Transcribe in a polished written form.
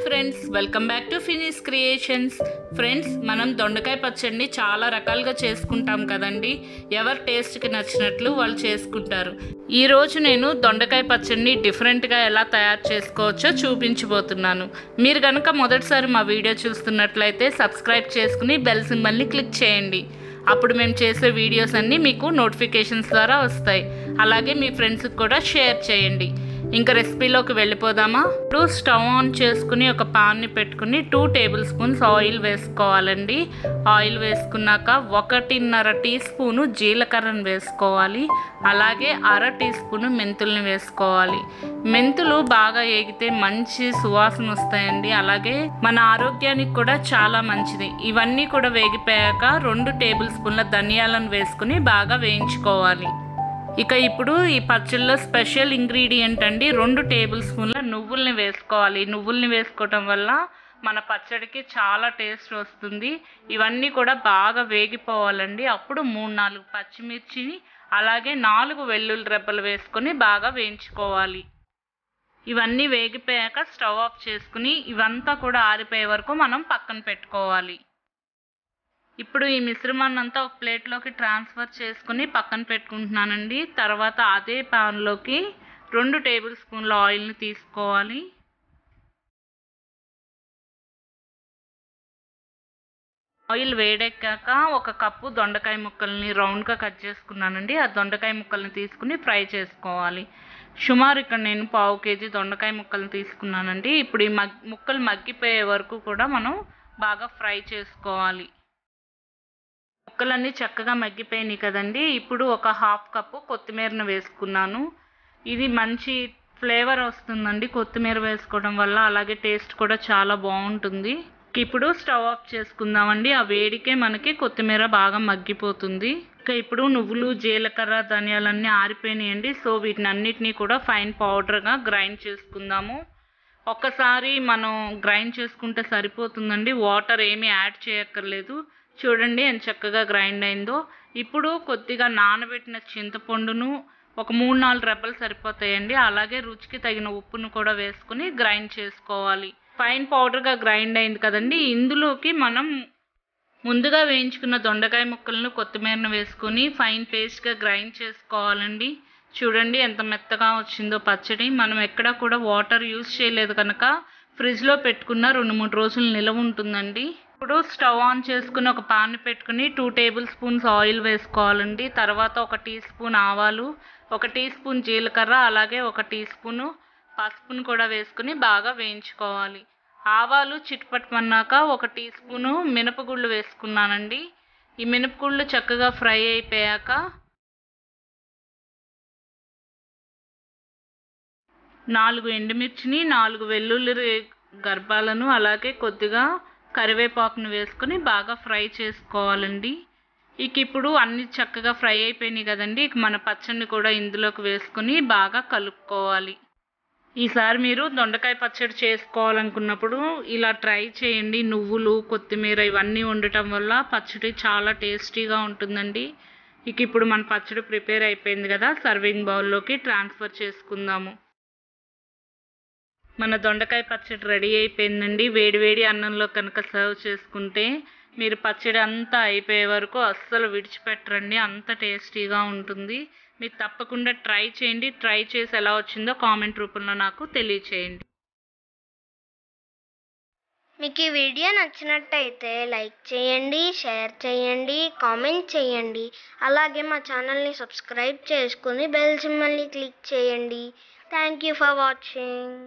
Friends, welcome back to finish creations. Friends, మనం దొండకాయ పచ్చడిని చాలా రకాలుగా చేసుకుంటాం కదండి. ఎవరి టేస్ట్కి నచ్చినట్లు వాళ్ళు చేసుకుంటారు. ఈరోజు నేను దొండకాయ పచ్చడిని డిఫరెంట్గా ఎలా తయారు చేసుకోవచ్చో చూపించబోతున్నాను. మీరు కనుక మొదటిసారి మా వీడియో చూస్తున్నట్లయితే సబ్స్క్రైబ్ చేసుకుని బెల్ సింబల్ని క్లిక్ చేయండి. అప్పుడు మేము చేసే వీడియోస్ అన్నీ మీకు నోటిఫికేషన్స్ ద్వారా వస్తాయి. అలాగే మీ ఫ్రెండ్స్కి కూడా షేర్ చేయండి. ఇంకా రెసిపీలోకి వెళ్ళిపోదామా? ఇప్పుడు స్టవ్ ఆన్ చేసుకుని ఒక పాన్ని పెట్టుకుని 2 టేబుల్ స్పూన్స్ ఆయిల్ వేసుకోవాలండి. ఆయిల్ వేసుకున్నాక 1.5 టీ స్పూను జీలకర్రను వేసుకోవాలి. అలాగే 1/2 టీ స్పూను మెంతుల్ని వేసుకోవాలి. మెంతులు బాగా ఏగితే మంచి సువాసన వస్తాయండి. అలాగే మన ఆరోగ్యానికి కూడా చాలా మంచిది. ఇవన్నీ కూడా వేగిపోయాక 2 టేబుల్ స్పూన్ల ధనియాలను వేసుకుని బాగా వేయించుకోవాలి. ఇక ఇప్పుడు ఈ పచ్చళ్ళలో స్పెషల్ ఇంగ్రీడియంట్ అండి, 2 టేబుల్ స్పూన్ల నువ్వుల్ని వేసుకోవాలి. నువ్వుల్ని వేసుకోవటం వల్ల మన పచ్చడికి చాలా టేస్ట్ వస్తుంది. ఇవన్నీ కూడా బాగా వేగిపోవాలండి. అప్పుడు 3-4 పచ్చిమిర్చి అలాగే 4 వెల్లుల్లి రెబ్బలు వేసుకొని బాగా వేయించుకోవాలి. ఇవన్నీ వేగిపోయాక స్టవ్ ఆఫ్ చేసుకుని ఇవంతా కూడా ఆరిపోయే వరకు మనం పక్కన పెట్టుకోవాలి. ఇప్పుడు ఈ మిశ్రమాన్ని అంతా ఒక ప్లేట్లోకి ట్రాన్స్ఫర్ చేసుకుని పక్కన పెట్టుకుంటున్నానండి. తర్వాత అదే ప్యాన్లోకి 2 టేబుల్ స్పూన్ల ఆయిల్ని తీసుకోవాలి. ఆయిల్ వేడెక్కాక 1 కప్పు దొండకాయ ముక్కల్ని రౌండ్గా కట్ చేసుకున్నానండి. ఆ దొండకాయ ముక్కల్ని తీసుకుని ఫ్రై చేసుకోవాలి. సుమారు ఇక్కడ నేను 1/2 కేజీ దొండకాయ ముక్కల్ని తీసుకున్నానండి. ఇప్పుడు ఈ ముక్కలు మగ్గిపోయే వరకు కూడా మనం బాగా ఫ్రై చేసుకోవాలి. ముక్కలన్నీ చక్కగా మగ్గిపోయినాయి కదండి. ఇప్పుడు ఒక 1/2 కప్పు కొత్తిమీరను వేసుకున్నాను. ఇది మంచి ఫ్లేవర్ వస్తుందండి కొత్తిమీర వేసుకోవడం వల్ల. అలాగే టేస్ట్ కూడా చాలా బాగుంటుంది. ఇప్పుడు స్టవ్ ఆఫ్ చేసుకుందామండి. ఆ వేడికే మనకి కొత్తిమీర బాగా మగ్గిపోతుంది. ఇప్పుడు నువ్వులు, జీలకర్ర, ధనియాలన్నీ ఆరిపోయినాయండి. సో వీటిని అన్నిటినీ కూడా ఫైన్ పౌడర్గా గ్రైండ్ చేసుకుందాము. ఒక్కసారి మనం గ్రైండ్ చేసుకుంటే సరిపోతుందండి. వాటర్ ఏమీ యాడ్ చేయక్కర్లేదు. చూడండి ఎంత చక్కగా గ్రైండ్ అయిందో. ఇప్పుడు కొద్దిగా నానబెట్టిన చింతపండును ఒక 3-4 రెబ్బలు సరిపోతాయండి. అలాగే రుచికి తగిన ఉప్పును కూడా వేసుకుని గ్రైండ్ చేసుకోవాలి. ఫైన్ పౌడర్గా గ్రైండ్ అయింది కదండి. ఇందులోకి మనం ముందుగా వేయించుకున్న దొండకాయ ముక్కలను, కొత్తిమీరను వేసుకొని ఫైన్ పేస్ట్గా గ్రైండ్ చేసుకోవాలండి. చూడండి ఎంత మెత్తగా వచ్చిందో పచ్చడి. మనం ఎక్కడా కూడా వాటర్ యూజ్ చేయలేదు కనుక ఫ్రిడ్జ్లో పెట్టుకున్న 2-3 రోజులు నిలవ ఉంటుందండి. ఇప్పుడు స్టవ్ ఆన్ చేసుకుని ఒక పాన్ పెట్టుకుని 2 టేబుల్ స్పూన్స్ ఆయిల్ వేసుకోవాలండి. తర్వాత 1 టీ స్పూన్ ఆవాలు, 1 టీ స్పూన్ జీలకర్ర, అలాగే 1 టీ స్పూను పసుపును కూడా వేసుకుని బాగా వేయించుకోవాలి. ఆవాలు చిట్పట్టమన్నాక 1 టీ స్పూను మినపగుళ్ళు వేసుకున్నానండి. ఈ మినపగుళ్ళు చక్కగా ఫ్రై అయిపోయాక 4 ఎండుమిర్చిని, 4 వెల్లుల్లి గర్భాలను, అలాగే కొద్దిగా కరివేపాకును వేసుకొని బాగా ఫ్రై చేసుకోవాలండి. ఇప్పుడు అన్ని చక్కగా ఫ్రై అయిపోయినాయి కదండి. మన పచ్చడిని కూడా ఇందులోకి వేసుకొని బాగా కలుపుకోవాలి. ఈసారి మీరు దొండకాయ పచ్చడి చేసుకోవాలనుకున్నప్పుడు ఇలా ట్రై చేయండి. నువ్వులు, కొత్తిమీర ఇవన్నీ ఉండటం వల్ల పచ్చడి చాలా టేస్టీగా ఉంటుందండి. ఇప్పుడు మన పచ్చడి ప్రిపేర్ అయిపోయింది కదా. సర్వింగ్ బౌల్లోకి ట్రాన్స్ఫర్ చేసుకుందాము. మన దొండకాయ పచ్చడి రెడీ అయిపోయిందండి. వేడివేడి అన్నంలో కనుక సర్వ్ చేసుకుంటే మీరు పచ్చడి అంతా అయిపోయే వరకు అస్సలు విడిచిపెట్టరండి. అంత టేస్టీగా ఉంటుంది. మీరు తప్పకుండా ట్రై చేయండి. ట్రై చేసి ఎలా వచ్చిందో కామెంట్ రూపంలో నాకు తెలియచేయండి. మీకు ఈ వీడియో నచ్చినట్టయితే లైక్ చేయండి, షేర్ చేయండి, కామెంట్ చేయండి. అలాగే మా ఛానల్ని సబ్స్క్రైబ్ చేసుకుని బెల్ సింబల్ని క్లిక్ చేయండి. Thank you for watching.